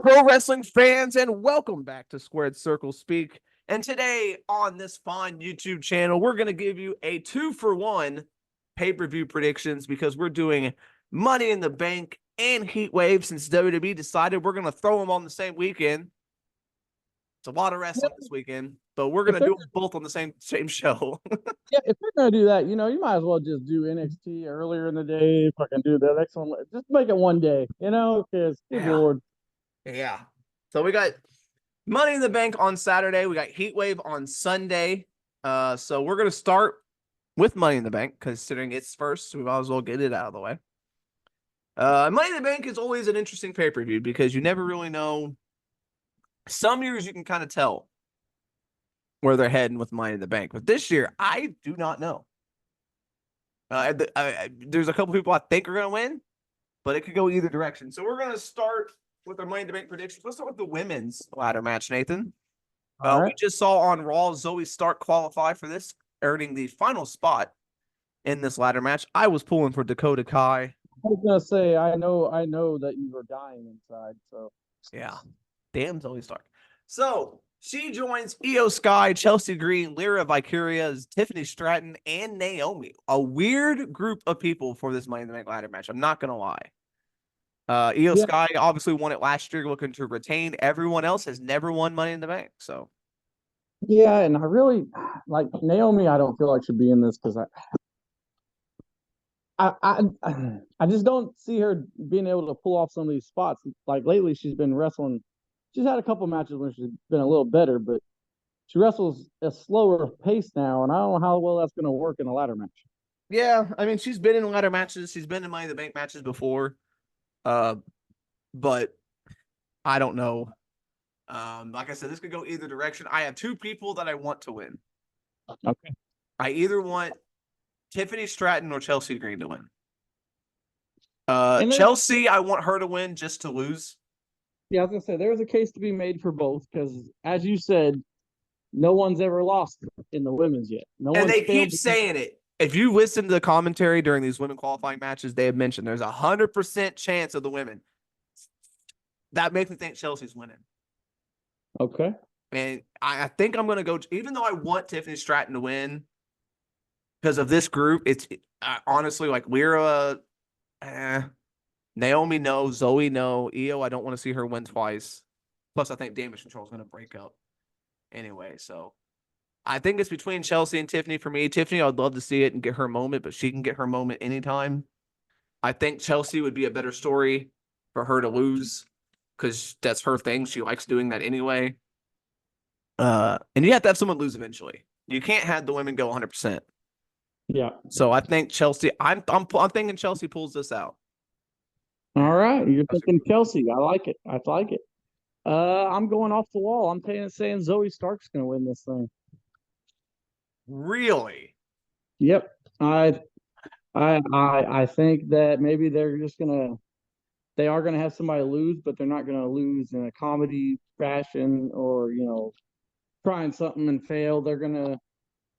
pro wrestling fans, and welcome back to Squared Circle Speak. And today on this fine YouTube channel, we're going to give you a 2-for-1 pay-per-view predictions because we're doing Money in the Bank and Heatwave since WWE decided we're going to throw them on the same weekend. It's a lot of wrestling this weekend, but we're going to do them both on the same show. Yeah, if we're going to do that, you might as well just do NXT earlier in the day. If I can do the next one, just make it one day, because good Lord. Yeah. So we got Money in the Bank on Saturday. We got Heatwave on Sunday. So we're going to start with Money in the Bank, considering it's first. So we might as well get it out of the way. Money in the Bank is always an interesting pay-per-view because you never really know. Some years you can kind of tell where they're heading with Money in the Bank. But this year, I do not know. There's a couple people I think are going to win, but it could go either direction. So we're going to start with our Money in the Bank predictions. Let's start with the women's ladder match, Nathan. All right. We just saw on Raw Zoe Stark qualify for this, earning the final spot in this ladder match. I was pulling for Dakota Kai. I was gonna say, I know that you were dying inside. So yeah, damn Zoe Stark. So she joins Io Sky, Chelsea Green, Lyra Valkyria, Tiffany Stratton, and Naomi. A weird group of people for this Money in the Bank ladder match. I'm not gonna lie. Io Sky obviously won it last year, looking to retain. Everyone else has never won Money in the Bank. So yeah, and I really like Naomi. I don't feel like should be in this because I just don't see her being able to pull off some of these spots. Like lately, she's been wrestling. She's had a couple matches where she's been a little better, but she wrestles a slower pace now, and I don't know how well that's going to work in a ladder match. Yeah, I mean, she's been in ladder matches. She's been in Money in the Bank matches before. But I don't know. Like I said, this could go either direction. I have two people that I want to win. Okay. I either want Tiffany Stratton or Chelsea Green to win. Chelsea, I want her to win just to lose. Yeah, I was gonna say there's a case to be made for both because, as you said, no one's ever lost in the women's yet. And they keep saying it. If you listen to the commentary during these women qualifying matches, they have mentioned there's 100% chance of the women. That makes me think Chelsea's winning. Okay. And I think I'm going to go, even though I want Tiffany Stratton to win because of this group, it's honestly like Lyra, Naomi, no, Zoe, no, Io, I don't want to see her win twice. Plus, I think Damage Control is going to break up anyway. So I think it's between Chelsea and Tiffany for me. Tiffany, I would love to see it and get her moment, but she can get her moment anytime. I think Chelsea would be a better story for her to lose because that's her thing. She likes doing that anyway. And you have to have someone lose eventually. You can't have the women go 100%. Yeah. So I think Chelsea. I'm thinking Chelsea pulls this out. All right, you're thinking Chelsea. I like it. I'm going off the wall. I'm saying Zoe Stark's going to win this thing. Really? Yep. I think that maybe they are gonna have somebody lose, but they're not gonna lose in a comedy fashion or trying something and fail. They're gonna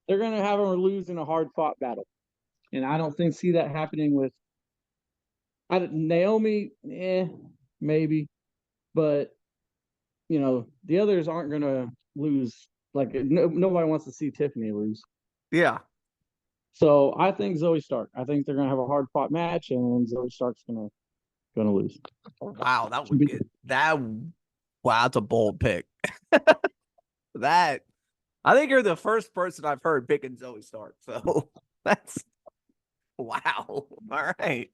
have them lose in a hard fought battle, and I don't see that happening with Naomi. Maybe, but the others aren't gonna lose. Like nobody wants to see Tiffany lose. Yeah. So I think Zoe Stark. I think they're gonna have a hard fought match, and Zoe Stark's gonna lose. Wow, that would get that. Wow, that's a bold pick. That I think you're the first person I've heard picking Zoe Stark. So that's wow. All right.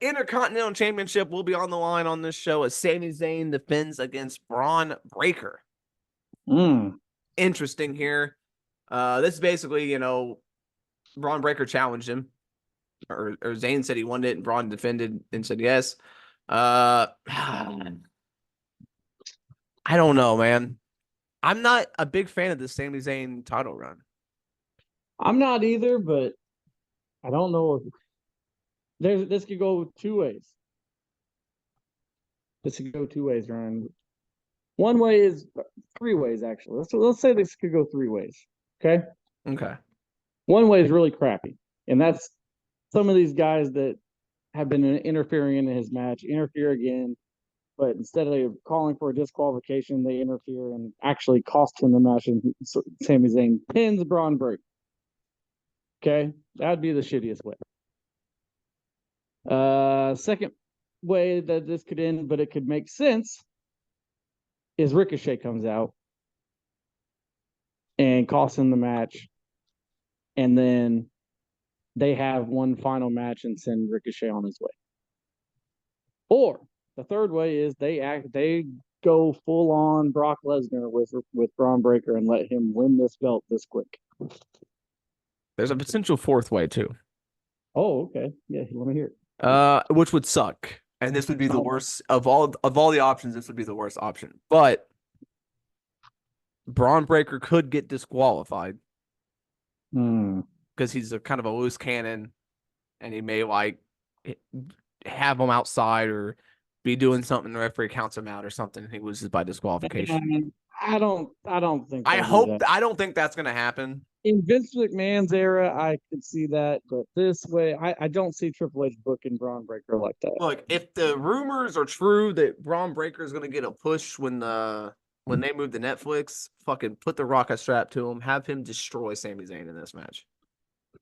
Intercontinental Championship will be on the line on this show as Sami Zayn defends against Braun Breaker. Interesting here. This is basically, Braun Breaker challenged him. Or Zayn said he wanted it, and Braun defended and said yes. I don't know, man. I'm not a big fan of the Sami Zayn title run. I'm not either, but I don't know. This could go two ways. Ryan. One way is three ways, actually. Let's say this could go three ways. Okay. One way is really crappy, and that's some of these guys that have been interfering in his match interfere again, But instead of calling for a disqualification, they interfere and actually cost him the match. And Sami Zayn pins Braun Breaker. Okay, that'd be the shittiest way. Second way that this could end, but it could make sense, is Ricochet comes out and costs him the match, and then they have one final match and send Ricochet on his way. Or the third way is they go full on Brock Lesnar with Braun Breaker and let him win this belt this quick. There's a potential fourth way too. Oh, okay. Yeah, let me hear it. Which would suck. And this would be the worst of all the options, this would be the worst option. But Braun Breaker could get disqualified. Because he's a kind of a loose cannon, and he may like have him outside or be doing something. The referee counts him out or something. And he loses by disqualification. I don't think. I hope. I don't think that's going to happen. In Vince McMahon's era, I could see that, but this way, I don't see Triple H booking Braun Breaker like that. Look, if the rumors are true that Braun Breaker is going to get a push when they move to Netflix, fucking put the rocket strap to him, have him destroy Sami Zayn in this match.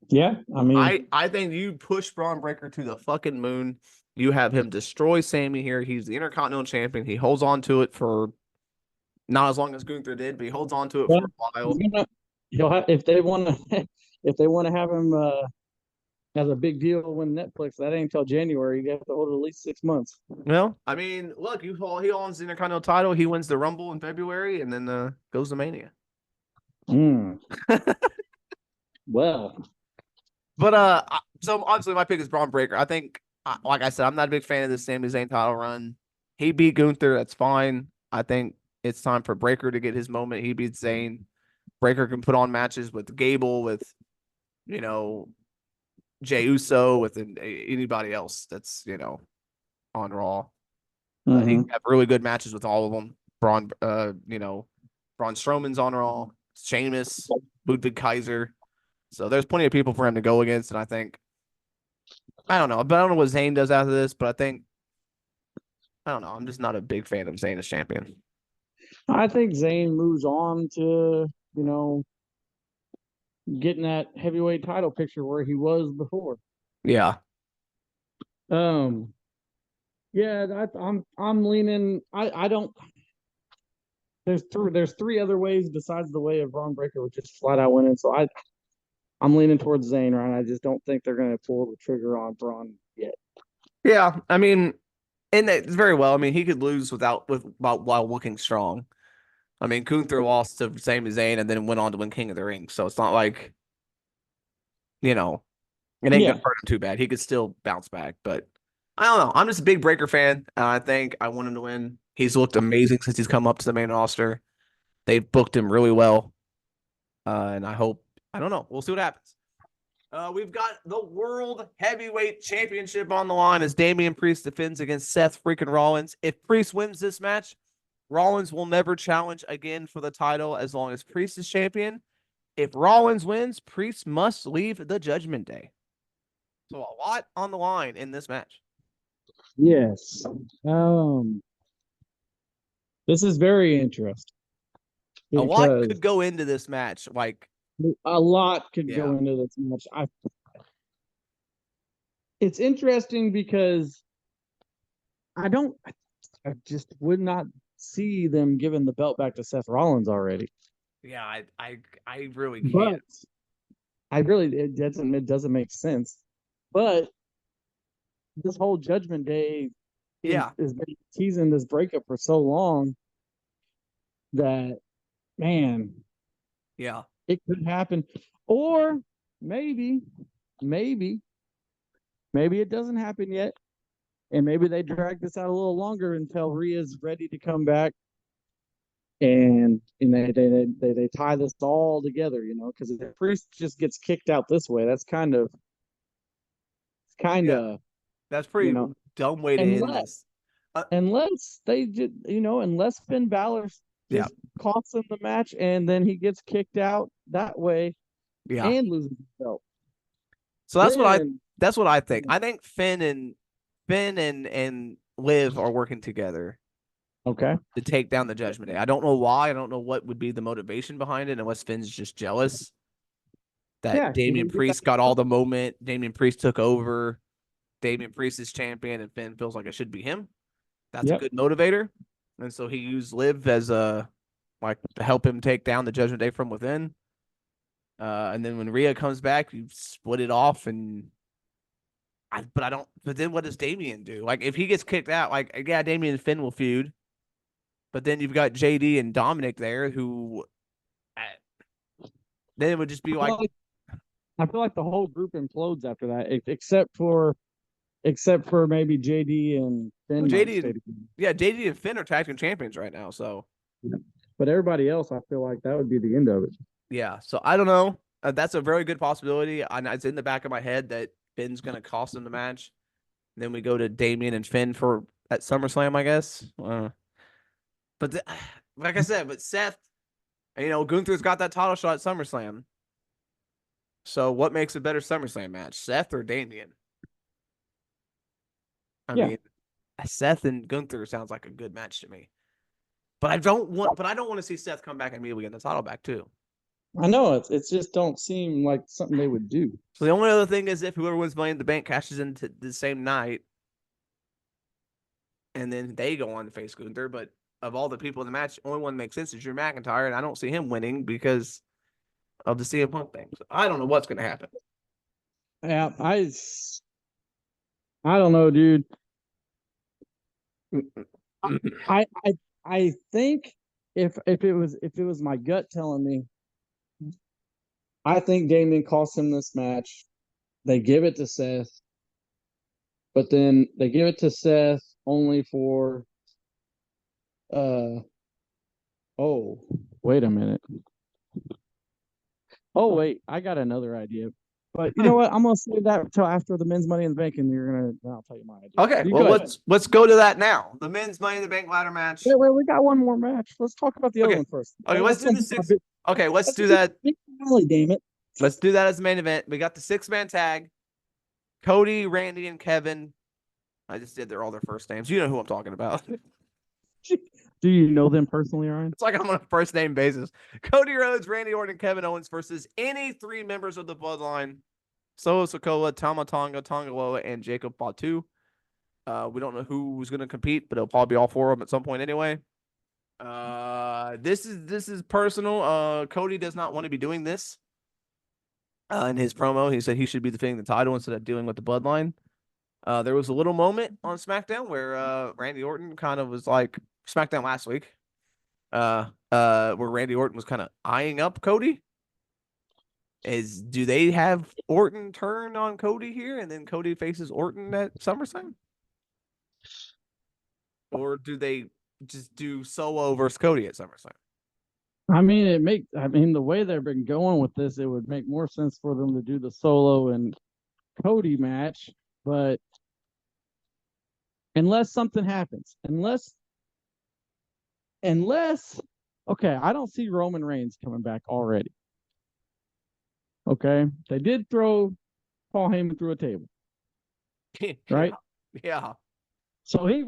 Yeah, I mean, I think you push Braun Breaker to the fucking moon. You have him destroy Sami here. He's the Intercontinental Champion. He holds on to it for not as long as Gunther did, but he holds on to it for a while. If they want to have him as a big deal when Netflix, that ain't until January. You have to hold it at least 6 months. Well, I mean, look, he owns the Intercontinental title. He wins the Rumble in February, and then goes to Mania. Well, but so obviously my pick is Braun Breaker. I think, like I said, I'm not a big fan of this Sami Zayn title run. He beat Gunther. That's fine. I think it's time for Breaker to get his moment. He beats Zayn. Breaker can put on matches with Gable, with, Jey Uso, with anybody else that's, on Raw. He can have really good matches with all of them. Braun Strowman's on Raw. Sheamus, Ludwig Kaiser. So there's plenty of people for him to go against, and I think, I don't know what Zayn does after this, but I don't know. I'm just not a big fan of Zayn as champion. I think Zayn moves on to, getting that heavyweight title picture where he was before. Yeah. Yeah, I'm leaning. I don't. There's three other ways besides the way of Braun Breaker, which is flat out winning. So I'm leaning towards Zayn, right? I just don't think they're going to pull the trigger on Braun yet. Yeah, I mean, and it's very well. I mean, he could lose while looking strong. I mean, Gunther lost to Sami Zayn and then went on to win King of the Ring. So it's not like, it ain't gonna hurt him too bad. He could still bounce back. But I don't know. I'm just a big Breaker fan. I think I want him to win. He's looked amazing since he's come up to the main roster. They've booked him really well. And I don't know. We'll see what happens. We've got the World Heavyweight Championship on the line as Damian Priest defends against Seth freaking Rollins. If Priest wins this match, Rollins will never challenge again for the title as long as Priest is champion. If Rollins wins, Priest must leave the Judgment Day. So a lot on the line in this match. Yes. This is very interesting. A lot could go into this match. A lot could go into this match. It's interesting because I just would not see them giving the belt back to Seth Rollins already. Yeah, I really can't. But it doesn't make sense. But this whole Judgment Day is been teasing this breakup for so long that, man, it could happen. Or maybe it doesn't happen yet. And maybe they drag this out a little longer until Rhea's ready to come back. And they tie this all together, because if the Priest just gets kicked out this way, that's kind of that's pretty dumb way to end this. Unless they just, unless Finn Balor just costs him the match and then he gets kicked out that way and loses the belt. So that's what I think. I think Finn and Liv are working together. Okay. to take down the Judgment Day. I don't know why. I don't know what would be the motivation behind it, unless Finn's just jealous that Yeah. Damian Priest got all the moment. Damian Priest took over. Damian Priest is champion, and Finn feels like it should be him. That's a Yep. good motivator. And so he used Liv as a like to help him take down the Judgment Day from within. And then when Rhea comes back, you split it off, and but I don't. But then what does Damian do? Like if he gets kicked out, like yeah, Damian and Finn will feud, but then you've got JD and Dominic there, who then it would just be I feel like, like I feel like the whole group implodes after that, except for maybe JD and well, Finn might JD stay and together. yeah, JD and Finn are tag team champions right now, so But everybody else, I feel like that would be the end of it. yeah. So I don't know. That's a very good possibility. And it's in the back of my head that Finn's gonna cost him the match. Then we go to Damian and Finn for at SummerSlam, I guess. But like I said, but Seth, Gunther's got that title shot at SummerSlam. So what makes a better SummerSlam match, Seth or Damian? I Yeah, mean, Seth and Gunther sounds like a good match to me. But I don't want to see Seth come back and immediately get the title back too. I know it's just don't seem like something they would do. So the only other thing is if whoever wins Money in the Bank cashes into the same night, and then they go on to face Gunther. But of all the people in the match, only one that makes sense is Drew McIntyre, and I don't see him winning because of the CM Punk thing. So I don't know what's going to happen. Yeah, I don't know, dude. I I I think if it was my gut telling me, I think Damien cost him this match. They give it to Seth, but then they give it to Seth only for uh oh, wait a minute. Oh wait, I got another idea. But you know what? I'm gonna save that until after the men's Money in the Bank, and I'll tell you my idea. Okay, You well go ahead. let's go to that now. The men's Money in the Bank ladder match. Wait, we got one more match. Let's talk about the other Okay, one first. okay, let's do the six. Okay, let's That's do that. big finale, damn it. Let's do that as the main event. We got the 6-man tag. Cody, Randy, and Kevin. I just did all their first names. You know who I'm talking about. Do you know them personally, Ryan? It's like I'm on a first name basis. Cody Rhodes, Randy Orton, and Kevin Owens versus any 3 members of the Bloodline: Solo Sikoa, Tama Tonga, Tongaloa, and Jacob Fatu. We don't know who's going to compete, but it'll probably be all 4 of them at some point anyway. This is personal. Cody does not want to be doing this. In his promo, he said he should be defending the title instead of dealing with the Bloodline. There was a little moment on SmackDown where Randy Orton kind of was like SmackDown last week. Where Randy Orton was kind of eyeing up Cody. Do they have Orton turn on Cody here, and then Cody faces Orton at SummerSlam? Or do they just do Solo versus Cody at SummerSlam? I mean, the way they've been going with this, it would make more sense for them to do the Solo and Cody match, but unless something happens, unless okay, I don't see Roman Reigns coming back already. Okay, they did throw Paul Heyman through a table, right? Yeah. So he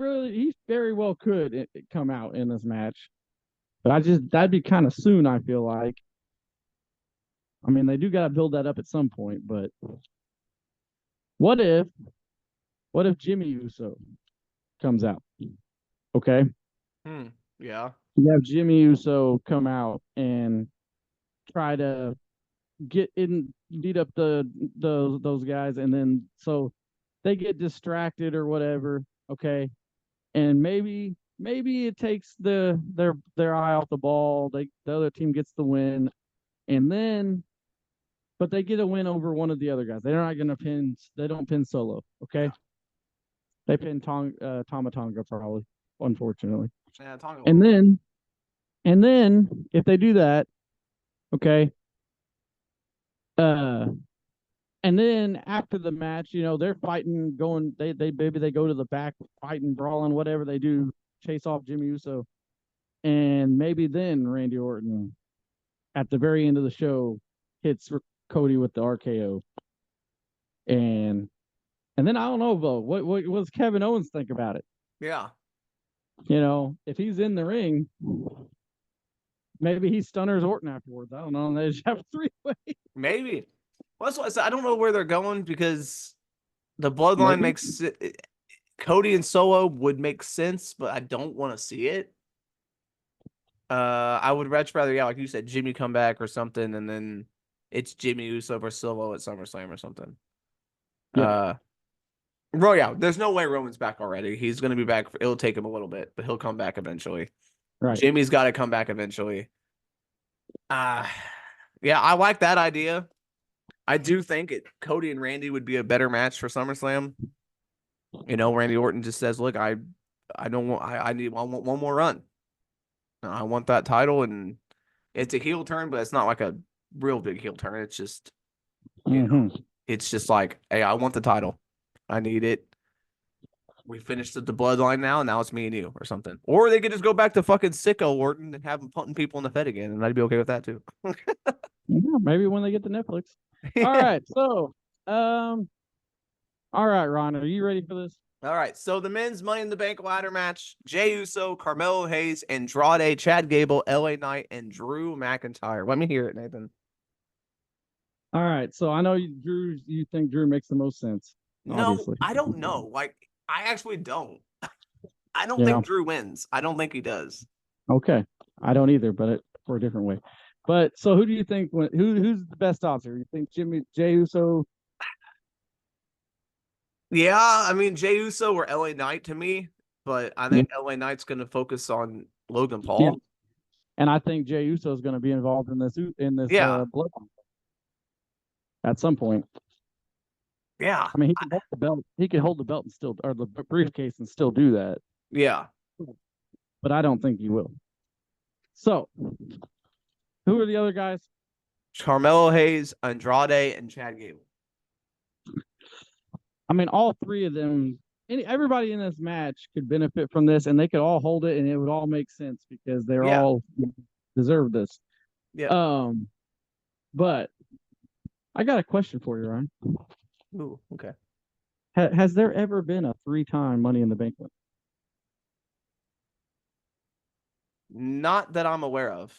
very well could come out in this match, but that'd be kind of soon. I feel like. I mean, they do got to build that up at some point, but what if Jimmy Uso comes out? Okay, Yeah. you have Jimmy Uso come out and try to beat up those guys, and then so they get distracted or whatever. Okay, and maybe it takes their eye off the ball. The other team gets the win, and then but they get a win over one of the other guys. They're not gonna pin. They don't pin Solo. Okay, Yeah. they pin Tama Tonga probably, unfortunately. Yeah, Tonga. And then if they do that, okay. And then after the match, they're fighting, going. They maybe they go to the back, fighting, brawling, whatever they do, chase off Jimmy Uso, and maybe then Randy Orton, at the very end of the show, hits Cody with the RKO, and then I don't know, Bo. What does Kevin Owens think about it? Yeah. If he's in the ring, maybe he stunners Orton afterwards. I don't know. And they just have a three-way. Maybe. Well, that's what I said. I don't know where they're going because the bloodline Maybe. makes Cody and Solo would make sense, but I don't want to see it. I would much rather, yeah, like you said, Jimmy come back or something, and then it's Jimmy Uso versus Solo at SummerSlam or something. Yeah. Yeah, there's no way Roman's back already. He's gonna be back. It'll take him a little bit, but he'll come back eventually. Right. Jimmy's got to come back eventually. Uh yeah, I like that idea. I do think Cody and Randy would be a better match for SummerSlam. Randy Orton just says, "Look, I don't want I want one more run. I want that title," and it's a heel turn, but it's not like a real big heel turn. It's just it's just like, hey, I want the title. I need it. We finished the bloodline now, and now it's me and you or something. Or they could just go back to fucking sicko Orton and have him punting people in the head again, and I'd be okay with that too. Yeah, maybe when they get to Netflix. All right. So, all right, Ron, are you ready for this? All right. So the men's Money in the Bank ladder match: Jey Uso, Carmelo Hayes, Andrade, Chad Gable, LA Knight, and Drew McIntyre. Let me hear it, Nathan. All right. So I know you think Drew makes the most sense. No, Obviously. I don't know. Like, I actually don't. I don't Yeah. think Drew wins. I don't think he does. Okay. I don't either, but for a different way. But so who do you think who's the best option? You think Jey Uso? Yeah, I mean Jey Uso or LA Knight to me, but I think LA Knight's going to focus on Logan Paul. Yeah. And I think Jey Uso is going to be involved in this bloodline at some point. Yeah. I mean, he can hold the belt. He can hold the belt and still, or the briefcase and still do that. Yeah. But I don't think he will. So, who are the other guys? Carmelo Hayes, Andrade, and Chad Gable. I mean, all three of them, everybody in this match could benefit from this, and they could all hold it, and it would all make sense because they're all deserve this. Yeah. But I got a question for you, Ryan. Ooh, okay. Has there ever been a 3-time Money in the Bank win? Not that I'm aware of.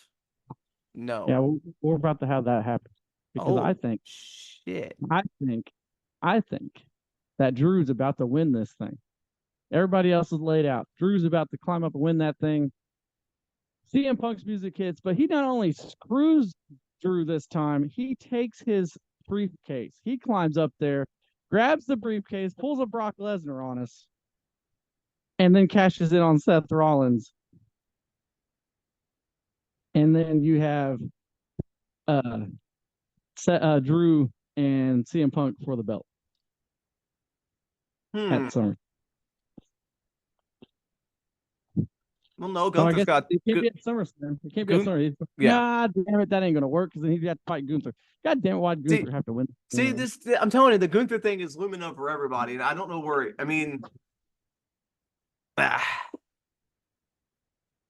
No. Yeah, we're about to have that happen because I think that Drew's about to win this thing. Everybody else is laid out. Drew's about to climb up and win that thing. CM Punk's music hits, but he not only screws Drew this time, he takes his briefcase. He climbs up there, grabs the briefcase, pulls a Brock Lesnar on us, and then cashes in on Seth Rollins. And then you have Drew and CM Punk for the belt at Summer. Well, no, Gunther's got. It can't be at SummerSlam. It can't be at SummerSlam. Yeah. Nah, damn it, that ain't gonna work because then he's got to fight Gunther. God damn it, why'd Gunther have to win? See, I'm telling you, the Gunther thing is looming up for everybody, and I don't know where. I mean,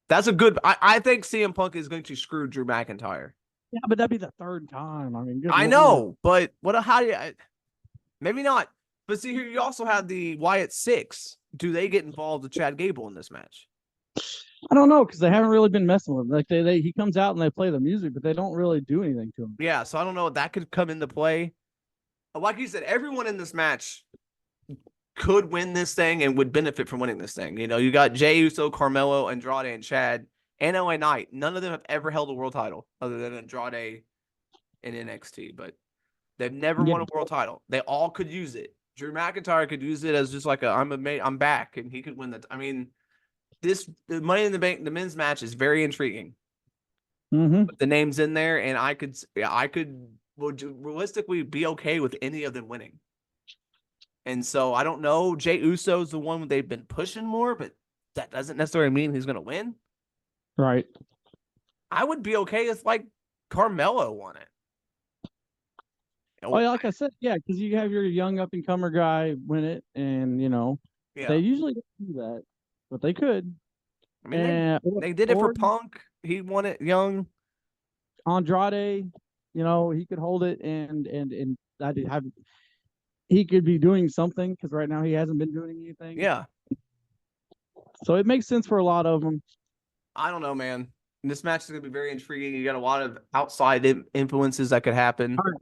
that's a good. I think CM Punk is going to screw Drew McIntyre. Yeah, but that'd be the third time. I mean, I know, but how do you? Maybe not. But see, here you also have the Wyatt Six. Do they get involved with Chad Gable in this match? I don't know because they haven't really been messing with him. Like he comes out and they play the music, but they don't really do anything to him. Yeah, so I don't know. That could come into play. Like you said, everyone in this match could win this thing and would benefit from winning this thing. You got Jey Uso, Carmelo, Andrade, and Chad, and LA Knight. None of them have ever held a world title other than Andrade in NXT, but they've never won a world title. They all could use it. Drew McIntyre could use it as just like I'm back, and he could win that. I mean, the Money in the Bank, the men's match is very intriguing. But the name's in there, and I could realistically be okay with any of them winning. And so I don't know. Jey Uso's the one they've been pushing more, but that doesn't necessarily mean he's going to win. Right. I would be okay if like Carmelo won it. Oh, yeah, like I said, yeah, because you have your young up and comer guy win it, and they usually don't do that, but they could. I mean, they did it for Punk. He won it young. Andrade, he could hold it, and he could be doing something because right now he hasn't been doing anything. Yeah. So it makes sense for a lot of them. I don't know, man. This match is gonna be very intriguing. You got a lot of outside influences that could happen. All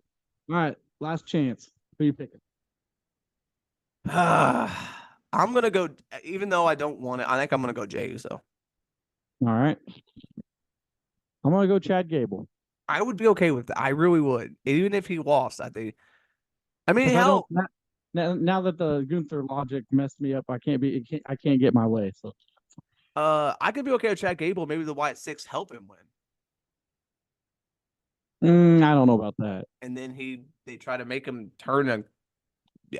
right, last chance. Who you picking? I'm gonna go, even though I don't want it. I think I'm gonna go Jey Uso. All right, I'm gonna go Chad Gable. I would be okay with that. I really would, even if he lost. I think. I mean, Because I don't hell, now that the Gunther logic messed me up, I can't get my way. So I could be okay with Chad Gable. Maybe the Wyatt Six help him win, I don't know about that. and then they try to make him turn a.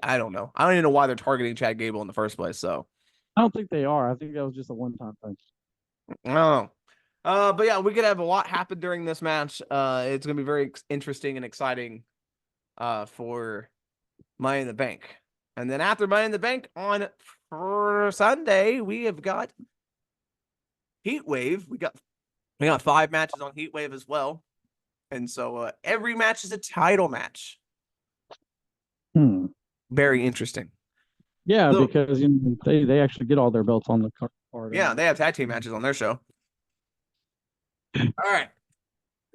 I don't know. I don't even know why they're targeting Chad Gable in the first place. So I don't think they are. I think that was just a one-time thing. I don't know. But yeah, we could have a lot happen during this match. It's gonna be very interesting and exciting. For Money in the Bank, and then after Money in the Bank on Sunday, we have got Heatwave. We got 5 matches on Heatwave as well, and so every match is a title match. Hmm. Very interesting. Yeah, So, because they actually get all their belts on the card. yeah, they have tag team matches on their show. All right.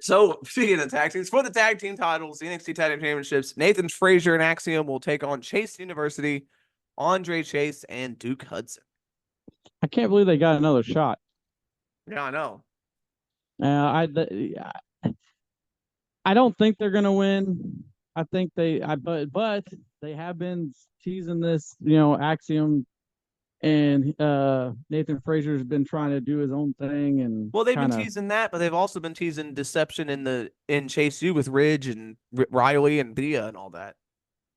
So, speaking of tag teams, for the tag team titles, the NXT Tag Team Championships, Nathan Frazier and Axiom will take on Chase University, Andre Chase, and Duke Hudson. I can't believe they got another shot. Yeah, I know. I don't think they're gonna win. I think but they have been teasing this, Axiom and Nathan Frazier's been trying to do his own thing and Well, they've been kind of teasing that, but they've also been teasing deception in Chase U with Ridge and Riley and Thea and all that.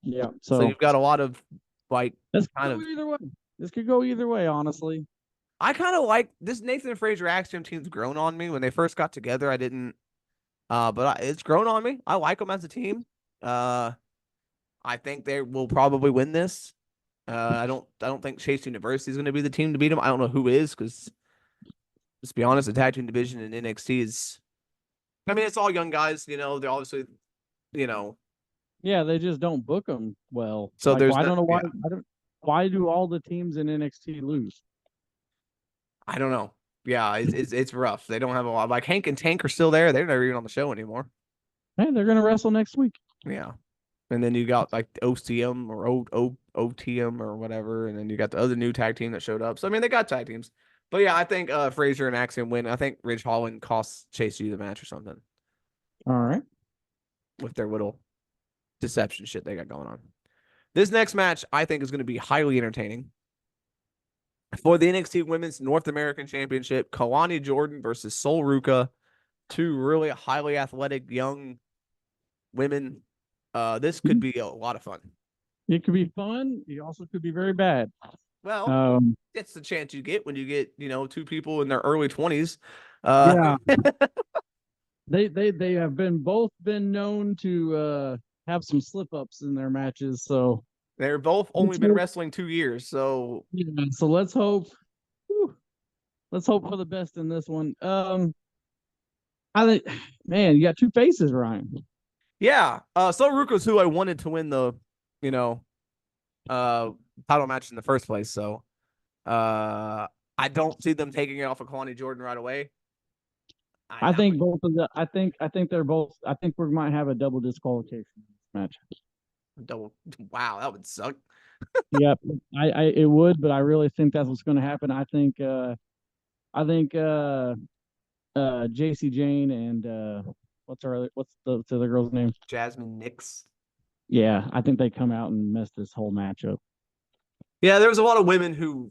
yeah. So So you've got a lot of like this could kind go of. either way. This could go either way, honestly. I kind of like this Nathan Frazier Axiom team's grown on me. When they first got together, I didn't. But it's grown on me. I like them as a team. Uh, I think they will probably win this. I don't think Chase University is going to be the team to beat them. I don't know who is because let's be honest, the tag team division in NXT is. I mean, it's all young guys. They're obviously, you know. Yeah, they just don't book them well. So Like, there's well, I no. don't know why. Yeah, Why do all the teams in NXT lose? I don't know. Yeah, it's rough. They don't have a lot. Like Hank and Tank are still there. They're never even on the show anymore. Hey, they're gonna wrestle next week. Yeah. And then you got like OCM or OTM or whatever, and then you got the other new tag team that showed up. So I mean, they got tag teams, but yeah, I think Frazier and Axiom win. I think Ridge Holland costs Chase U the match or something All right. with their little deception shit they got going on. This next match I think is going to be highly entertaining for the NXT Women's North American Championship. Kalani Jordan versus Sol Ruka, two really highly athletic young women. This could be a lot of fun. It could be fun. It also could be very bad. Well, Um, it's the chance you get when you get, two people in their early 20s. yeah, they have both been known to have some slip ups in their matches. So They're both only been wrestling 2 years. So, yeah, so let's hope. Whew, let's hope for the best in this one. I think, man, you got two faces, Ryan. yeah. So Ruko's who I wanted to win the, you know, title match in the first place. So, I don't see them taking it off of Kalani Jordan right away. I think both of the. I think they're both. I think we might have a double disqualification match. Double. Wow, that would suck. Yep, it would, but I really think that's what's going to happen. I think JC Jane and what's the other girl's name? Jasmine Nix. Yeah, I think they come out and mess this whole match up. Yeah, there was a lot of women who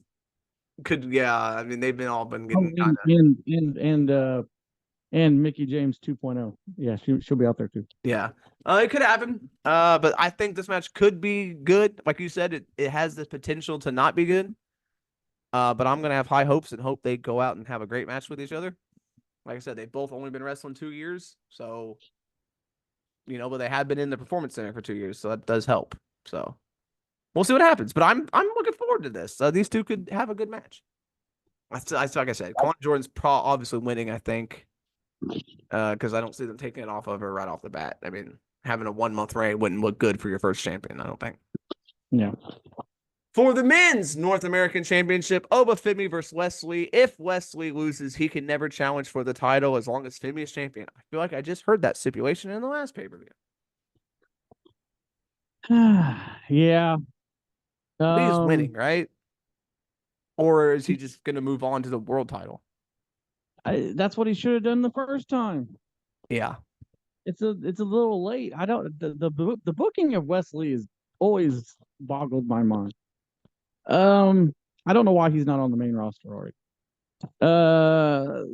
could. Yeah, I mean they've been all been getting kind of. And Mickey James 2.0. Yeah, she'll be out there too. Yeah. It could happen. But I think this match could be good. Like you said, it has the potential to not be good. But I'm gonna have high hopes and hope they go out and have a great match with each other. Like I said, they've both only been wrestling 2 years, so but they have been in the performance center for 2 years, so that does help. So we'll see what happens. But I'm looking forward to this. These two could have a good match. Like I said, Quan Jordan's obviously winning, I think. Because I don't see them taking it off of her right off the bat. I mean, having a 1 month reign wouldn't look good for your first champion, I don't think. Yeah. For the men's North American Championship, Obafemi versus Wesley. If Wesley loses, he can never challenge for the title as long as Femi is champion. I feel like I just heard that stipulation in the last pay-per-view. Yeah. He's winning, right? Or is he just going to move on to the world title? That's what he should have done the first time. Yeah. It's a little late. I don't the booking of Wesley is always boggled my mind. I don't know why he's not on the main roster already.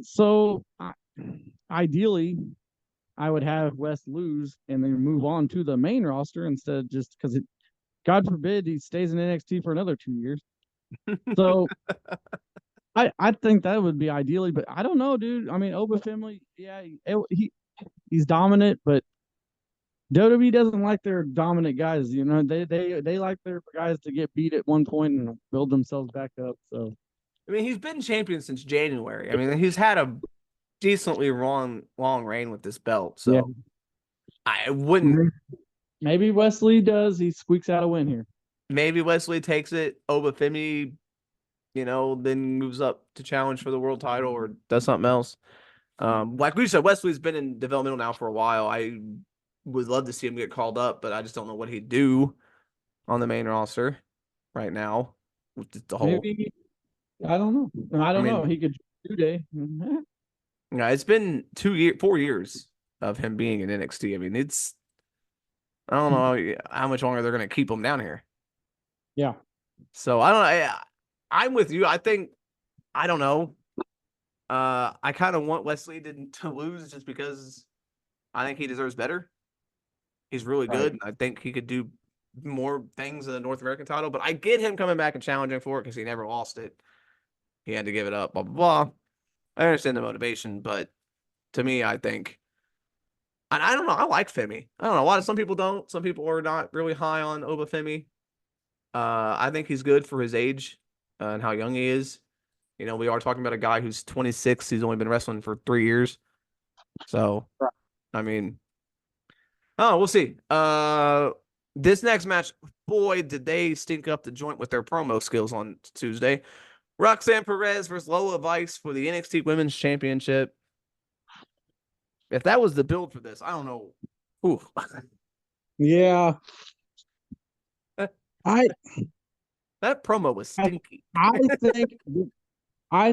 So ideally, I would have Wes lose and then move on to the main roster instead, just because it. God forbid he stays in NXT for another 2 years. So I think that would be ideally, but I don't know, dude. I mean, Obafemi, yeah, he's dominant, but WWE doesn't like their dominant guys. You know, they like their guys to get beat at one point and build themselves back up. So I mean, he's been champion since January. I mean, he's had a decently long reign with this belt. yeah, So I wouldn't. maybe Wesley does. He squeaks out a win here. Maybe Wesley takes it. Obafemi, then moves up to challenge for the world title or does something else. Like we said, Wesley's been in developmental now for a while. I would love to see him get called up, but I just don't know what he'd do on the main roster right now. With the whole, Maybe I don't know. I don't know. He could do day. yeah, it's been 4 years of him being in NXT. I mean, I don't know how much longer they're going to keep him down here. Yeah. So I don't know. I'm with you. I don't know. I kind of want Wesley to lose just because I think he deserves better. He's really good. Right. I think he could do more things in the North American title, but I get him coming back and challenging for it because he never lost it. He had to give it up, blah, blah, blah. I understand the motivation, but to me, I think, and I don't know, I like Femi. I don't know. Some people don't. Some people are not really high on Obafemi. I think he's good for his age and how young he is. We are talking about a guy who's 26. He's only been wrestling for 3 years. So, Right. I mean, we'll see. This next match, boy, did they stink up the joint with their promo skills on Tuesday. Roxanne Perez versus Lola Vice for the NXT Women's Championship. If that was the build for this, I don't know. Ooh. Yeah. I That promo was stinky. I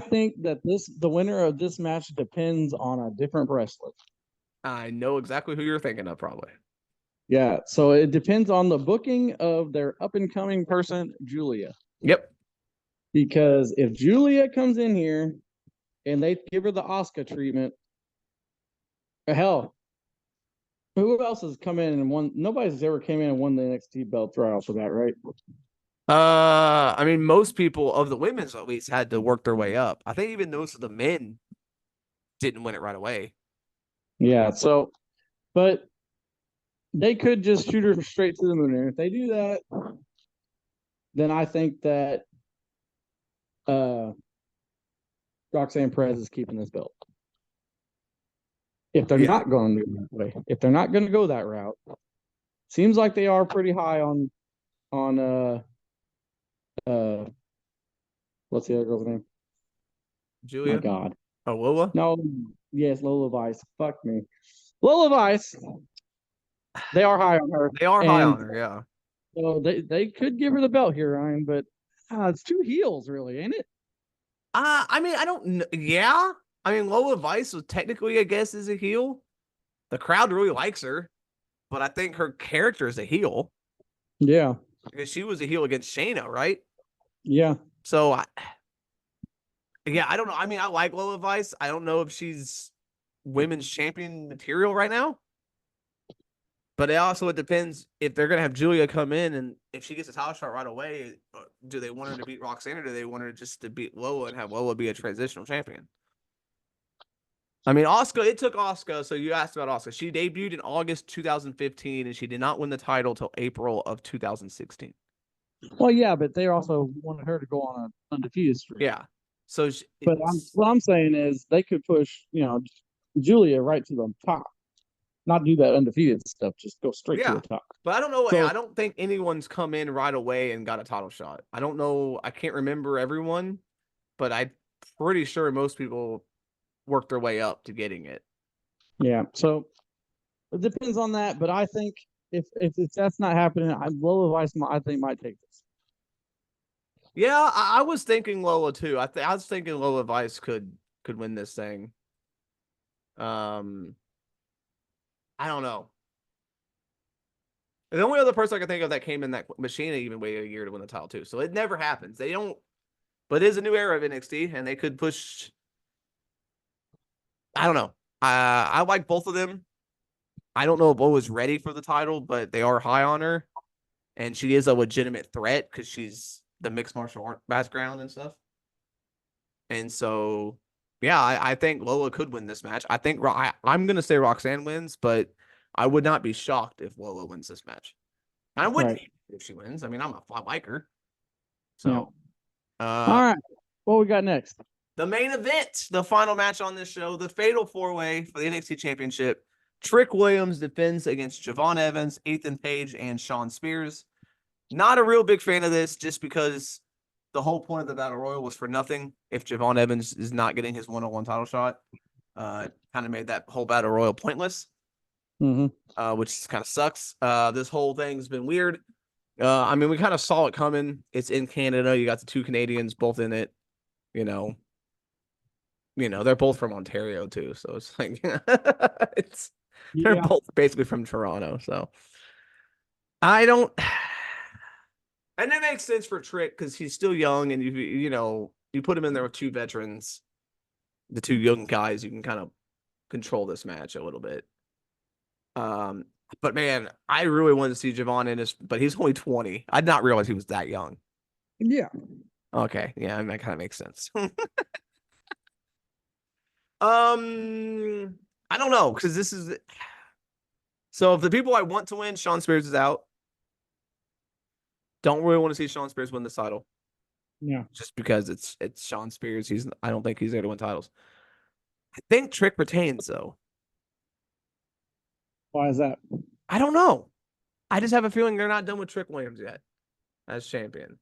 think that the winner of this match depends on a different wrestler. I know exactly who you're thinking of, probably. Yeah, so it depends on the booking of their up and coming person, Julia. Yep. Because if Julia comes in here and they give her the Oscar treatment, hell, who else has come in and won? Nobody's ever came in and won the NXT belt right off of that, right? I mean, most people of the women's at least had to work their way up. I think even most of the men didn't win it right away. Yeah, so, but they could just shoot her straight to the moon. And if they do that, then I think that Roxanne Perez is keeping this belt. If they're not going to do that way, if they're not going to go that route, seems like they are pretty high on what's the other girl's name? Julia? My God. Oh, Lola? No, yes, Lola Vice. Fuck me. Lola Vice. They are high on her. They are high on her, yeah. So they could give her the belt here, Ryan, but it's 2 heels, really, ain't it? I mean, I don't know. Yeah. I mean, Lola Vice was technically, I guess, is a heel. The crowd really likes her, but I think her character is a heel. Yeah. Because she was a heel against Shayna, right? Yeah. So, I don't know. I mean, I like Lola Vice. I don't know if she's women's champion material right now. But it depends if they're going to have Julia come in and if she gets a title shot right away, do they want her to beat Roxanne or do they want her just to beat Lola and have Lola be a transitional champion? I mean, it took Asuka. So you asked about Asuka. She debuted in August 2015 and she did not win the title till April of 2016. Well, yeah, but they also wanted her to go on an undefeated streak. Yeah. So, what I'm saying is they could push, Julia right to the top. not do that undefeated stuff. Just go straight to Yeah. the top. But I don't know. So I don't think anyone's come in right away and got a title shot. I don't know. I can't remember everyone, but I'm pretty sure most people worked their way up to getting it. yeah, so it depends on that. But I think if that's not happening, Lola Vice I think might take this. Yeah, I was thinking Lola too. I was thinking Lola Vice could win this thing. Um, I don't know. The only other person I can think of that came in that machine even waited a year to win the title too. So it never happens. They don't. But it is a new era of NXT, and they could push. I don't know. I like both of them. I don't know if Lola's ready for the title, but they are high on her, and she is a legitimate threat because she's the mixed martial art background and stuff. And so, yeah, I think Lola could win this match. I think I'm going to say Roxanne wins, but I would not be shocked if Lola wins this match. I wouldn't Right. if she wins. I mean, I like her. Yeah. So, All right. What we got next? the main event, the final match on this show, the Fatal 4-Way for the NXT Championship. Trick Williams defends against Javon Evans, Ethan Page, and Shawn Spears. Not a real big fan of this just because the whole point of the Battle Royal was for nothing if Javon Evans is not getting his one-on-one title shot. Kind of made that whole Battle Royal pointless, which kind of sucks. This whole thing's been weird. I mean, we kind of saw it coming. It's in Canada. You got the two Canadians both in it. You know, they're both from Ontario too, so it's like they're Yeah. both basically from Toronto. So I don't, and it makes sense for Trick because he's still young, and you put him in there with two veterans, the two young guys, you can kind of control this match a little bit. But man, I really wanted to see Javon in this, but he's only 20. I did not realize he was that young. Yeah. Okay, yeah, that kind of makes sense. I don't know because this is so. If the people I want to win, Shawn Spears is out. Don't really want to see Shawn Spears win the title. Yeah. Just because it's Shawn Spears. I don't think he's there to win titles. I think Trick retains though. Why is that? I don't know. I just have a feeling they're not done with Trick Williams yet as champion.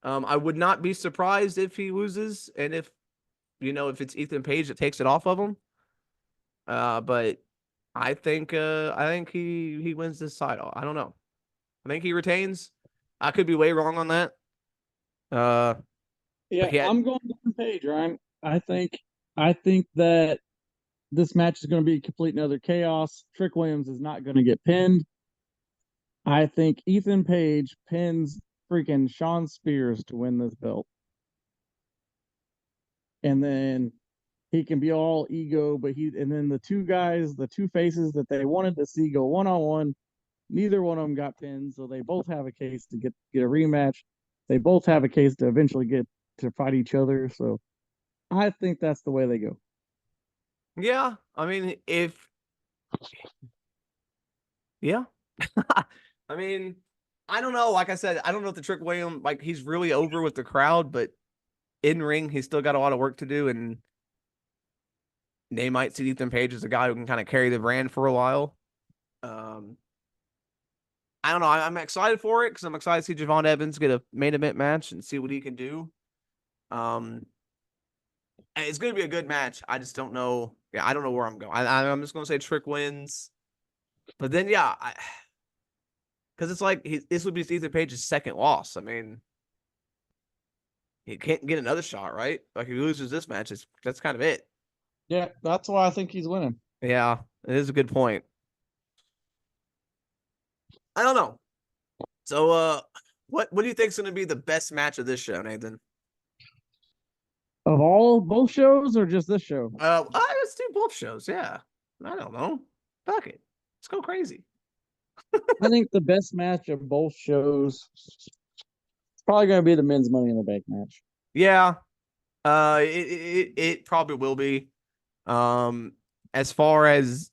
I would not be surprised if he loses and if it's Ethan Page that takes it off of him. But I think he wins this title. I don't know. I think he retains. I could be way wrong on that. Yeah, Yeah, I'm going to Page, Ryan. I think that this match is going to be complete and utter chaos. Trick Williams is not going to get pinned. I think Ethan Page pins freaking Shawn Spears to win this belt. And then he can be all ego, and then the two guys, the two faces that they wanted to see go one on one, neither one of them got pinned, so they both have a case to get a rematch. They both have a case to eventually get to fight each other. So I think that's the way they go. yeah. I mean, yeah. I mean, I don't know. Like I said, I don't know if the Trick William he's really over with the crowd, but in ring he's still got a lot of work to do, and they might see Ethan Page as a guy who can kind of carry the brand for a while. I don't know. I'm excited for it because I'm excited to see Javon Evans get a main event match and see what he can do. It's going to be a good match. I just don't know. Yeah, I don't know where I'm going. I'm just going to say Trick wins. But then, yeah, because it's like this would be Ethan Page's second loss. I mean, he can't get another shot, right? Like, if he loses this match, that's kind of it. Yeah, that's why I think he's winning. Yeah, it is a good point. I don't know. So, what do you think is going to be the best match of this show, Nathan? Of both shows or just this show? Let's do both shows. Yeah, I don't know. Fuck it, let's go crazy. I think the best match of both shows is probably going to be the men's Money in the Bank match. Yeah, it probably will be. As far as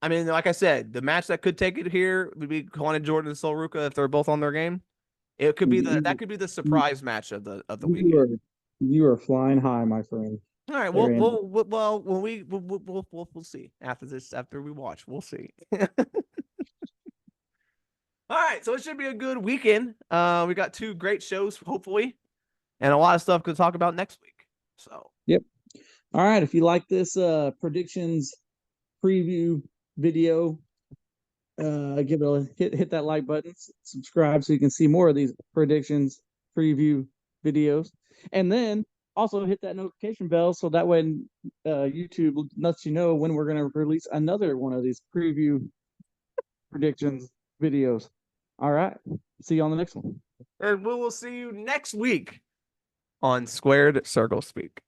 I mean, like I said, the match that could take it here would be Kawana Jordan and Sol Ruka if they're both on their game. It could be that could be the surprise match of the weekend. You are flying high, my friend. All right. Very interesting. Well, when we'll see after this. After we watch, we'll see. All right. So it should be a good weekend. We got two great shows, hopefully, and a lot of stuff to talk about next week. So Yep. All right. If you like this predictions preview video, give it a hit that like button, subscribe so you can see more of these predictions preview videos, and then also hit that notification bell so that way YouTube lets you know when we're going to release another one of these preview predictions videos. All right. See you on the next one. and we will see you next week on Squared Circle Speak.